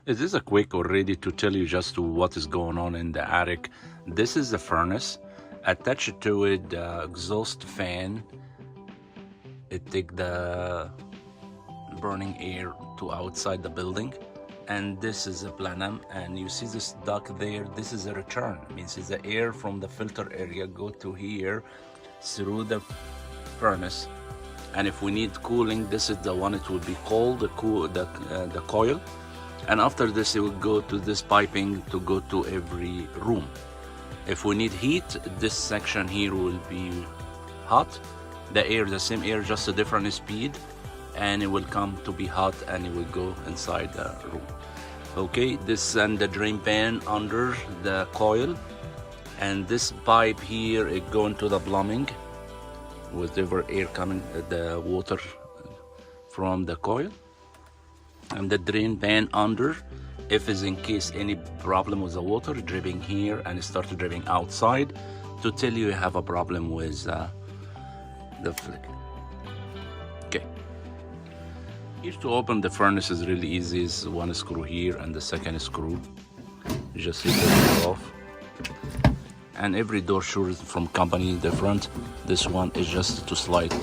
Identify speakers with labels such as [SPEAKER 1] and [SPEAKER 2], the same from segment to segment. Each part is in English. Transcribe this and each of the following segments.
[SPEAKER 1] Is this a quick already to tell you just what is going on in the attic? This is the furnace. Attached to it, the exhaust fan. It take the burning air to outside the building. And this is a plenum, and you see this duct there. This is a return. It means it's the air from the filter area go to here through the furnace. And if we need cooling, this is the one. It will be cold, the coil. And after this, it will go to this piping to go to every room. If we need heat, this section here will be hot. The air, the same air, just a different speed, and it will come to be hot, and it will go inside the room. Okay, this and the drain pan under the coil, and this pipe here, it go into the plumbing, whatever air coming, the water from the coil. And the drain pan under, if is in case any problem with the water dripping here and it start dripping outside, to tell you have a problem with the flick. Okay. Here to open the furnace is really easy. Is one screw here and the second screw. You just hit it off. And every door sure is from company different. This one is just to slide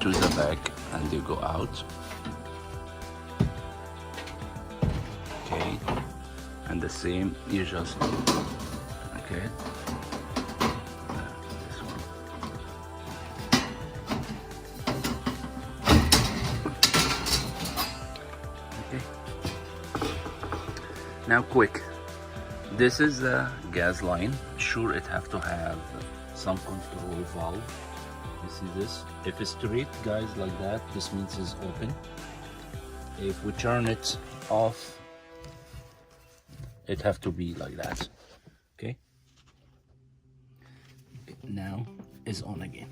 [SPEAKER 1] to the back and you go out. Okay, and the same, you just, okay, this one. Okay, now quick, this is the gas line. Sure, it have to have some control valve. You see this? If it's straight, guys, like that, this means it's open. If we turn it off, it have to be like that. Okay, now is on again.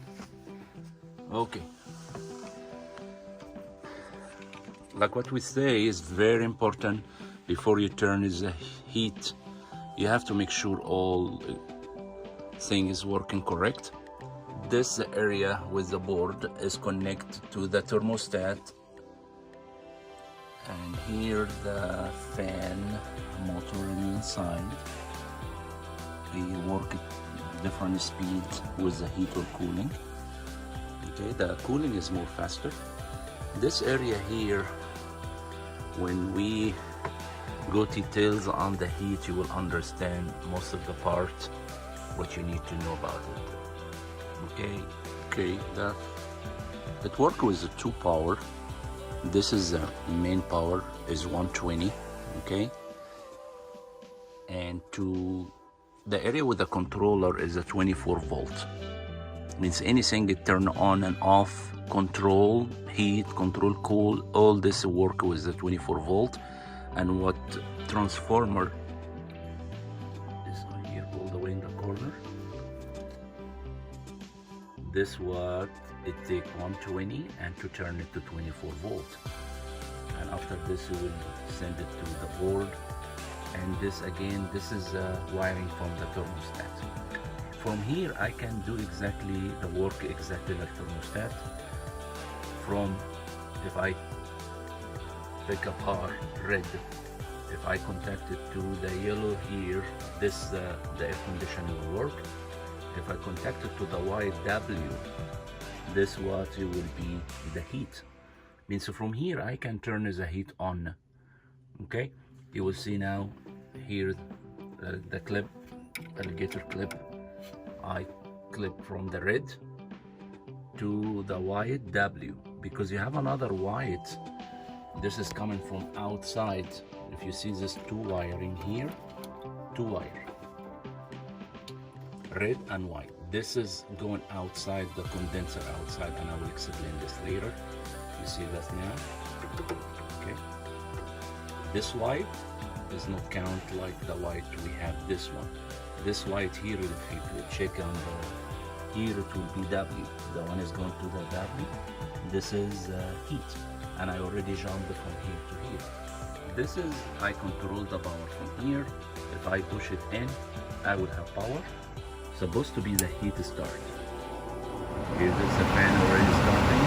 [SPEAKER 1] Okay, like what we say is very important before you turn is the heat. You have to make sure all thing is working correct. This area with the board is connected to the thermostat, and here the fan motor inside. We work at different speeds with the heat or cooling. Okay, the cooling is more faster. This area here, when we go details on the heat, you will understand most of the part what you need to know about it. Okay, it works with the 2 power. This is the main power is 120. Okay, and to the area with the controller is a 24 volt. Means anything it turn on and off, control heat, control cool, all this work with the 24 volt. And what transformer is on here all the way in the corner. This what it take 120 and to turn it to 24 volt. And after this you will send it to the board. And this again, this is wiring from the thermostat. From here I can do exactly the work exactly like thermostat. From if I pick apart red, if I contact it to the yellow here, this the air conditioning will work. If I contact it to the white W, this what it will be the heat. Means from here I can turn the heat on. Okay, you will see now here the clip, alligator clip. I clip from the red to the white W, because you have another white. This is coming from outside. If you see this 2 wiring here, 2 wire, red and white. This is going outside, the condenser outside, and I will explain this later. You see that now? Okay. This white does not count like the white we have this one. This white here, if you check on the, here it will be W. The one is going to the W. This is heat, and I already jumped from here to here. This is, I control the power from here. If I push it in, I will have power. Supposed to be the heat start. Here is the fan already starting.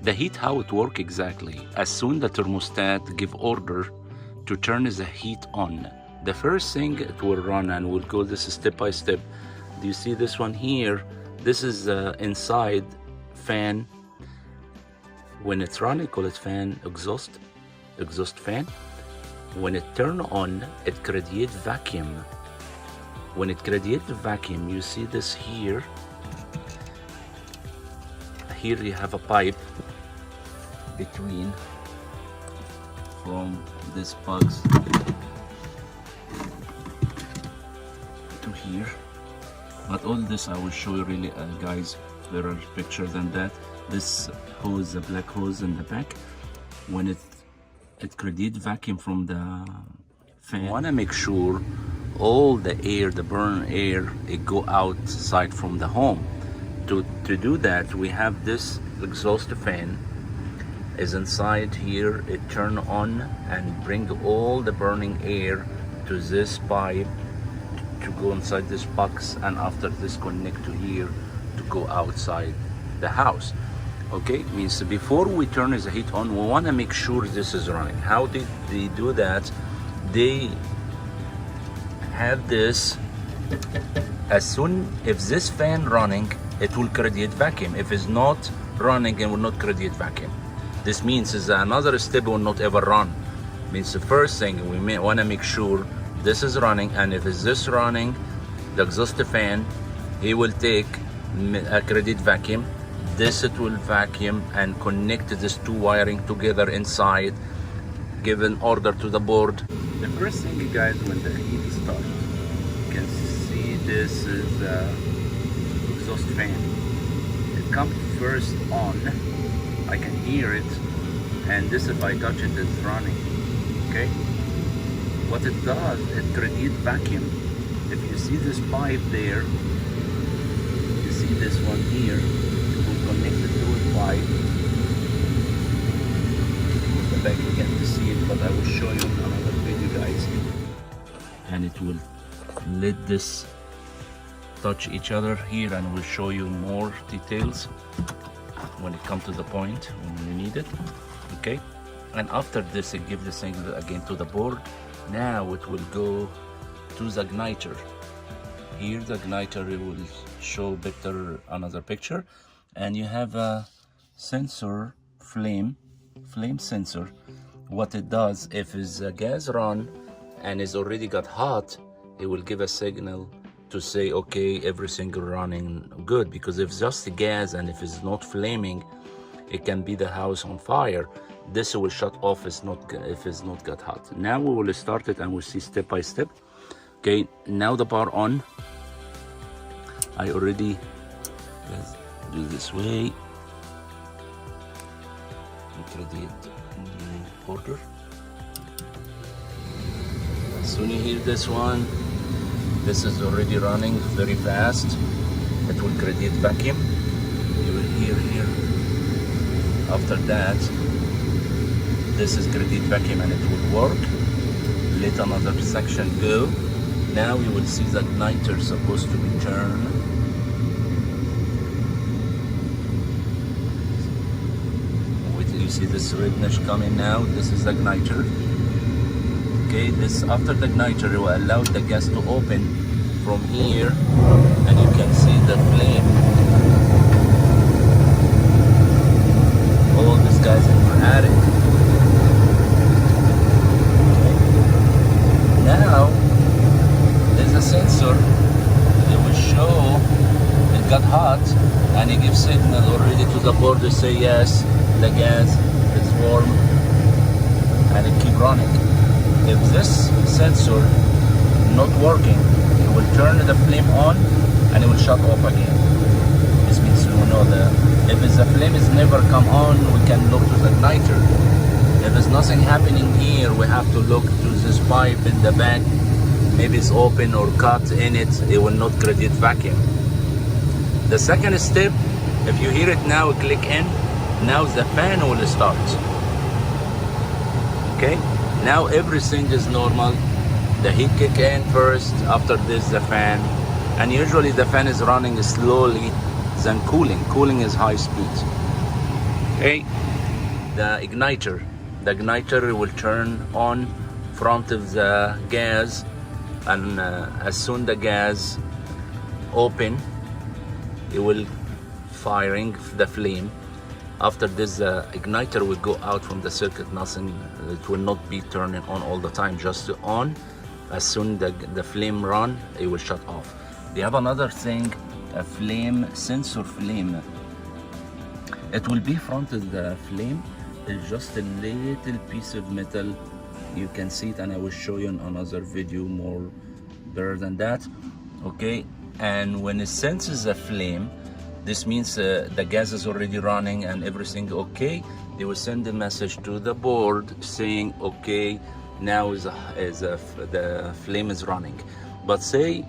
[SPEAKER 1] The heat, how it works exactly. As soon the thermostat give order to turn the heat on, the first thing it will run, and we'll go this step by step. Do you see this one here? This is inside fan. When it's running, call it fan exhaust fan. When it turn on, it creates vacuum. When it creates vacuum, you see this here. Here you have a pipe between from this plugs to here. But all this I will show you really, guys. There are pictures than that. This hose, the black hose in the back, when it creates vacuum from the fan. You wanna make sure all the air, the burn air, it go outside from the home. To do that, we have this exhaust fan is inside here. It turn on and bring all the burning air to this pipe to go inside this box, and after this connect to here to go outside the house. Okay, means before we turn the heat on, we want to make sure this is running. How did they do that? They have this, as soon if this fan running, it will create vacuum. If it's not running, it will not create vacuum. This means is another step will not ever run. Means the first thing we may want to make sure this is running, and if is this running, the exhaust fan, it will take a create vacuum. This it will vacuum and connect this two wiring together inside, give an order to the board. The first thing, you guys, when the heat starts, you can see this is the exhaust fan. It comes first on, I can hear it, and this, if I touch it, it's running. Okay, what it does, it creates vacuum. If you see this pipe there, you see this one here, it will connect it to a pipe. The back you can't see it, but I will show you in another video, guys. And it will let this touch each other here, and we'll show you more details when it comes to the point when you need it. Okay, and after this, it gives the signal again to the board. Now it will go to the igniter. Here the igniter will show better another picture, and you have a sensor, flame sensor. What it does, if is a gas run and is already got hot, it will give a signal to say, okay, everything running good. Because if just the gas and if it's not flaming, it can be the house on fire. This will shut off if it's not got hot. Now we will start it and we'll see step by step. Okay, now the power on. I already, let's do this way. Create new order. As soon as you hear this one, this is already running very fast. It will create vacuum. You will hear here. After that, this is create vacuum and it will work. Let another section go. Now you will see the igniter supposed to be turned. You see this redness coming now. This is the igniter. Okay, this after the igniter, it will allow the gas to open from here, and you can see the flame. All these guys in your attic. Okay. Now there's a sensor. It will show it got hot, and it gives signal already to the board to say yes, the gas is warm, and it keep running. If this sensor not working, it will turn the flame on and it will shut off again. This means you know if the flame is never come on, we can look to the igniter. If there's nothing happening here, we have to look to this pipe in the back. Maybe it's open or cut in it. It will not create vacuum. The second step, if you hear it now, click in. Now the fan will start. Okay, now everything is normal. The heat kick in first, after this the fan, and usually the fan is running slowly, then cooling is high speed. Okay, the igniter will turn on front of the gas, and as soon the gas open, it will firing the flame. After this, the igniter will go out from the circuit. Nothing, it will not be turning on all the time, just on. As soon the flame run, it will shut off. They have another thing, a flame sensor flame. It will be front of the flame. It's just a little piece of metal. You can see it, and I will show you in another video more better than that. Okay, and when it senses a flame, this means the gas is already running and everything okay. They will send a message to the board saying, okay, now the flame is running. But say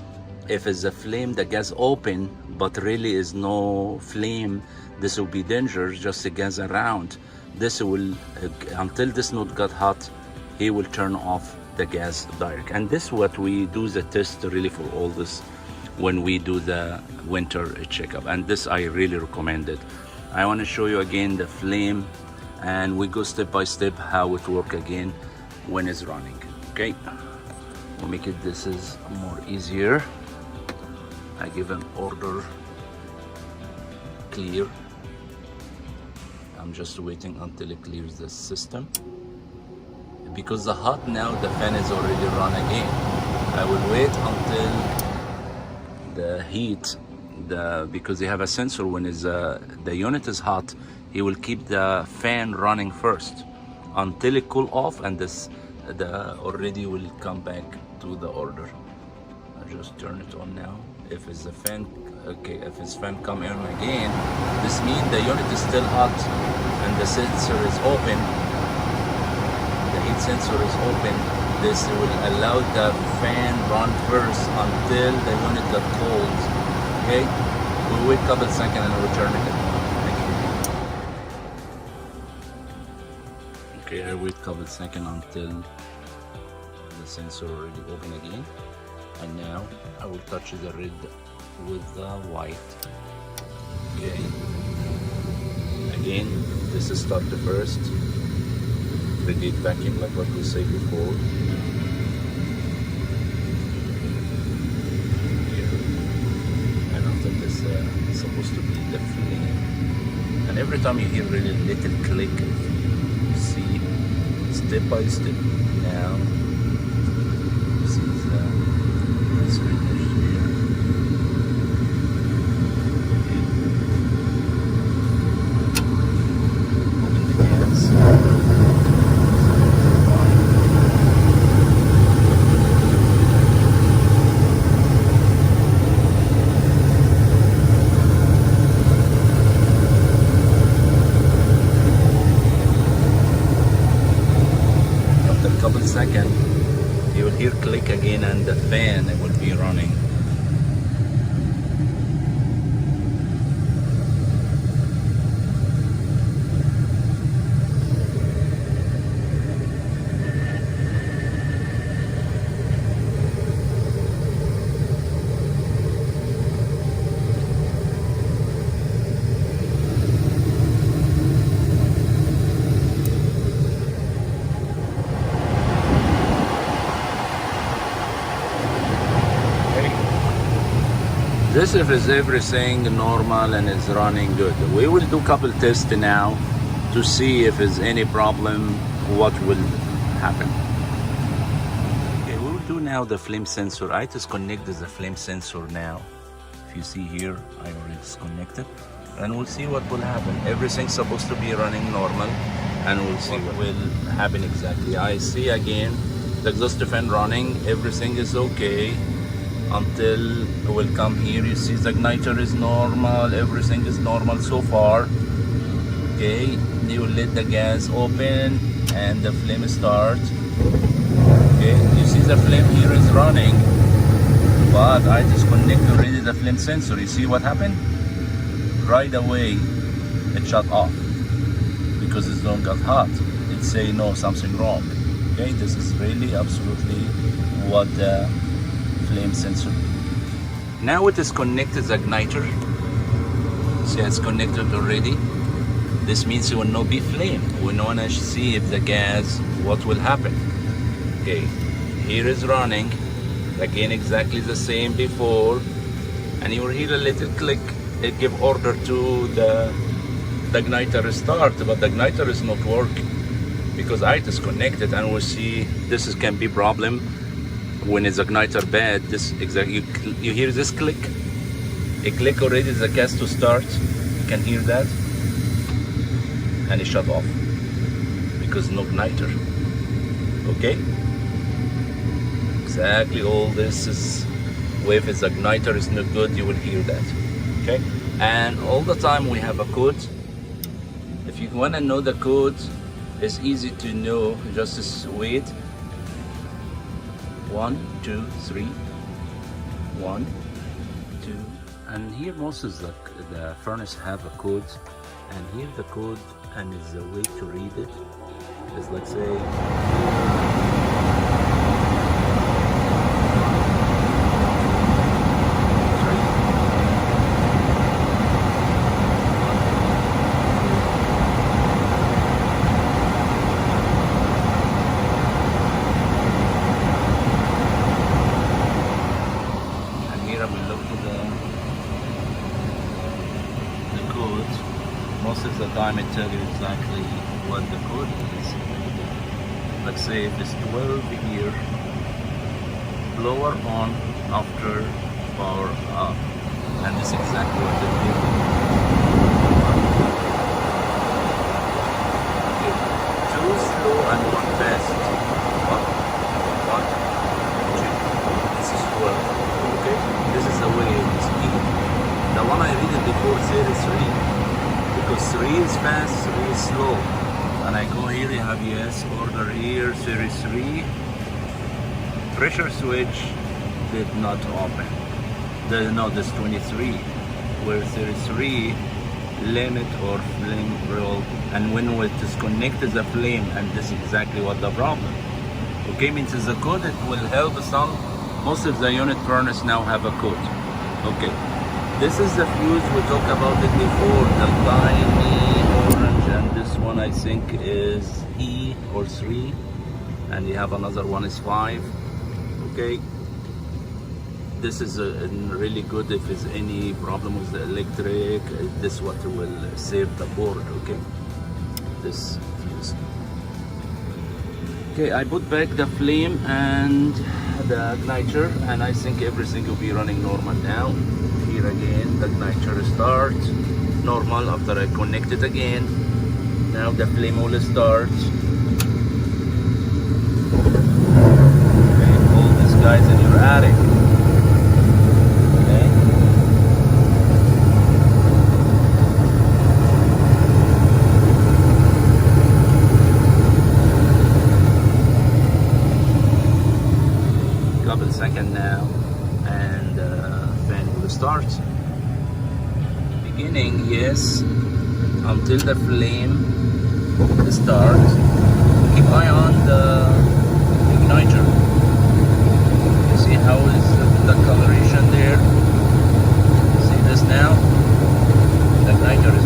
[SPEAKER 1] if it's a flame, the gas open, but really is no flame, this will be dangerous, just the gas around. This will, until this node got hot, he will turn off the gas direct. And this is what we do the test really for all this when we do the winter checkup, and this I really recommend it. I want to show you again the flame, and we go step by step how it work again when it's running. Okay, we'll make it this is more easier. I give an order clear. I'm just waiting until it clears the system, because the hot now the fan is already run again. I will wait until the heat, because they have a sensor. When the unit is hot, he will keep the fan running first until it cool off, and the already will come back to the order. I just turn it on now. If it's the fan, okay, if it's fan come in again, this means the unit is still hot and the sensor is open. The heat sensor is open. This will allow the fan run first until the unit got cold. Okay, we'll wait a couple seconds and we'll turn it on. Okay, I wait a couple seconds until the sensor already open again. And now I will touch the red with the white. Okay. Again, this is start the first. Radiate vacuum, like what we said before. Here. And after this, it's supposed to be the flame. And every time you hear really little click, you see step by step. Now, this is screen here. Open the gas. Second, you will hear click again, and the fan will be running. This is everything normal and is running good. We will do couple tests now to see if there's any problem, what will happen. Okay, we will do now the flame sensor. I disconnected the flame sensor now. If you see here, I already disconnected. And we'll see what will happen. Everything's supposed to be running normal, and we'll see what will happen exactly. I see again the exhaust fan running, everything is okay. Until it will come here, you see the igniter is normal, everything is normal so far. Okay, you will let the gas open and the flame start. Okay, you see the flame here is running, but I disconnect already the flame sensor. You see what happened? Right away it shut off because it don't got hot. It say no, something wrong. Okay, this is really absolutely what the flame sensor. Now it is connected the igniter. See, it's connected already. This means it will not be flame. We want to see if the gas, what will happen. Okay, here is running. Again, exactly the same before. And you will hear a little click. It give order to the igniter start, but the igniter is not working because I disconnected, and we'll see this can be problem when it's igniter bad. This exactly, you hear this click. A click already the gas to start. You can hear that, and it shut off because no igniter. Okay, exactly all this is. If its igniter is not good, you will hear that. Okay, and all the time we have a code. If you want to know the code, it's easy to know. Just wait. 1, 2, 3. 1, 2. And here most of the furnace have a code, and here the code, and is a way to read it. Is let's say. Most of the time it tells you exactly what the code is. Let's say if it's 12 here, blower on after power up, and this is exactly what it is. Okay. 2 slow and 1 fast. 1, 2. This is 12. Okay, this is the way it is speed. The one I read it before said is 3. Because 3 is fast, 3 is slow. And I go here, you have yes, order here, series 3. Pressure switch did not open. No, this 23. Where series 3, limit or flame roll. And when we disconnect the flame, and this is exactly what the problem. Okay, means the code, it will help some. Most of the unit furnace now have a code. Okay. This is the fuse, we talked about it before, the tiny orange, and this one I think is E or 3, and you have another one is 5. Okay, this is really good if there's any problem with the electric. This what will save the board. Okay, this fuse. Okay, I put back the flame and the igniter, and I think everything will be running normal now. Here again, the igniter start normal after I connect it again. Now the flame will start. Okay, all these guys in your attic. Okay. Couple seconds now, and fan will start. Beginning, yes, until the flame starts. Keep eye on the igniter. You see how is the coloration there? See this now? The igniter is